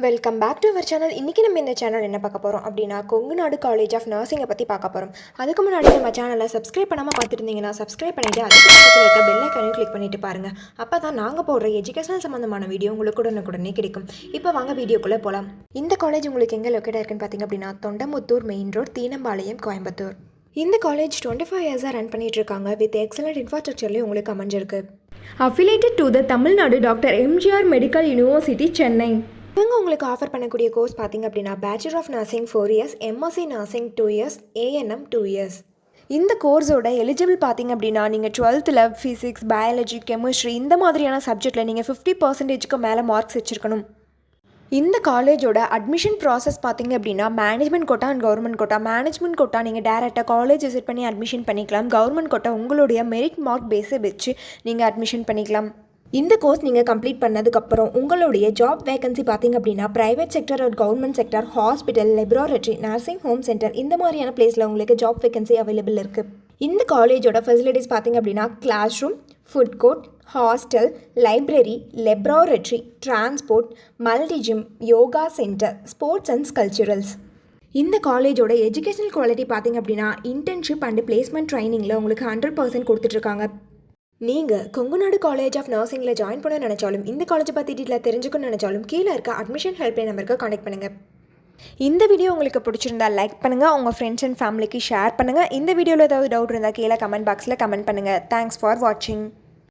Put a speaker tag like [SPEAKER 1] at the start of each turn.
[SPEAKER 1] Welcome back to our channel. இன்றைக்கி நம்ம இந்த சேனல் என்ன பார்க்க போகிறோம் அப்படின்னா கொங்குநாடு காலேஜ் ஆஃப் நர்சிங்கை பற்றி பார்க்க போகிறோம். அதுக்கு முன்னாடி நம்ம சேனலை சப்ஸ்கிரைப் பண்ணாமல் பார்த்துருந்தீங்கன்னா சப்ஸ்கிரைப் பண்ணிவிட்டு அதுக்கு பக்கத்தில் இருக்க பெல் ஐக்கானையும் கிளிக் பண்ணிவிட்டு பாருங்கள். அப்போ தான் நாங்கள் போடுற எஜுகேஷனல் சம்மந்தமான வீடியோ உங்களுக்கு உடனுக்குடனே கிடைக்கும். இப்போ வாங்க வீடியோக்குள்ளே போகலாம். இந்த காலேஜ் உங்களுக்கு எங்கே லொக்கேட் இருக்குன்னு பார்த்தீங்க அப்படின்னா தொண்டமுத்தூர் மெயின் ரோட், தீனம்பாளையம், கோயம்புத்தூர். இந்த காலேஜ் 25 இயர்ஸாக ரன் பண்ணிட்டு இருக்காங்க. வித் எக்ஸலண்ட் இன்ஃப்ராஸ்ட்ரக்சர்லேயும் உங்களுக்கு அமைஞ்சிருக்கு.
[SPEAKER 2] Affiliated to the Tamil Nadu Dr. MGR Medical University, Chennai.
[SPEAKER 1] இவங்க உங்களுக்கு ஆஃபர் பண்ணக்கூடிய கோர்ஸ் பார்த்தீங்க அப்படின்னா bachelor of nursing 4 years, MSc nursing 2 years, ANM 2 years. இந்த கோர்ஸோட எலிஜிபிள் பார்த்தீங்க அப்படின்னா நீங்கள் 12th ஃபிசிக்ஸ், பயாலஜி, கெமிஸ்ட்ரி இந்த மாதிரியான சப்ஜெக்டில் நீங்கள் 50%க்கு மேலே மார்க்ஸ் வச்சுருக்கணும். இந்த காலேஜோட அட்மிஷன் ப்ராசஸ் பார்த்தீங்க அப்படின்னா management quota and government quota. Management quota நீங்கள் டேரெக்டாக காலேஜ் விசிட் பண்ணி அட்மிஷன் பண்ணிக்கலாம். கவர்மெண்ட் கோட்டா உங்களுடைய மெரிட் மார்க் பேஸை வச்சு நீங்கள் அட்மிஷன் பண்ணிக்கலாம். இந்த கோர்ஸ் நீங்கள் கம்ப்ளீட் பண்ணதுக்கப்புறம் உங்களுடைய ஜாப் வேகன்சி பார்த்தீங்க அப்படின்னா ப்ரைவேட் செக்டர் ஒரு government sector, hospital, லெபராட்டரி, nursing home centre இந்த மாதிரியான பிளேஸில் உங்களுக்கு ஜாப் வேகன்சி அவைலபிள் இருக்குது. இந்த காலேஜோட ஃபெசிலிட்டிஸ் பார்த்தீங்க அப்படின்னா class room, food court, hostel, library, laboratory, transport, multi gym, yoga centre, sports and culturals. இந்த காலேஜோட எஜுகேஷனல் குவாலிட்டி பார்த்தீங்க அப்படின்னா இன்டர்ன்ஷிப் அண்ட் பிளேஸ்மெண்ட் ட்ரைனிங்கில் உங்களுக்கு 100% கொடுத்துட்ருக்காங்க. நீங்கள் கொங்குநாடு காலேஜ் ஆஃப் நர்சிங்கில் ஜாயின் பண்ண நினச்சாலும் இந்த காலேஜை பற்றி டீட்டெயிலாக தெரிஞ்சுக்கணும்னு நினச்சாலும் கீழே இருக்க அட்மிஷன் ஹெல்ப்லைன் நம்பருக்கு கான்டெக்ட் பண்ணுங்கள். இந்த வீடியோ உங்களுக்கு பிடிச்சிருந்தா லைக் பண்ணுங்கள், உங்கள் ஃப்ரெண்ட்ஸ் அண்ட் ஃபேமிலிக்கு ஷேர் பண்ணுங்கள். இந்த வீடியோவில் ஏதாவது டவுட் இருந்தால் கீழே கமெண்ட் பாக்ஸில் கமெண்ட் பண்ணுங்கள். தேங்க்ஸ் ஃபார் வாட்சிங்.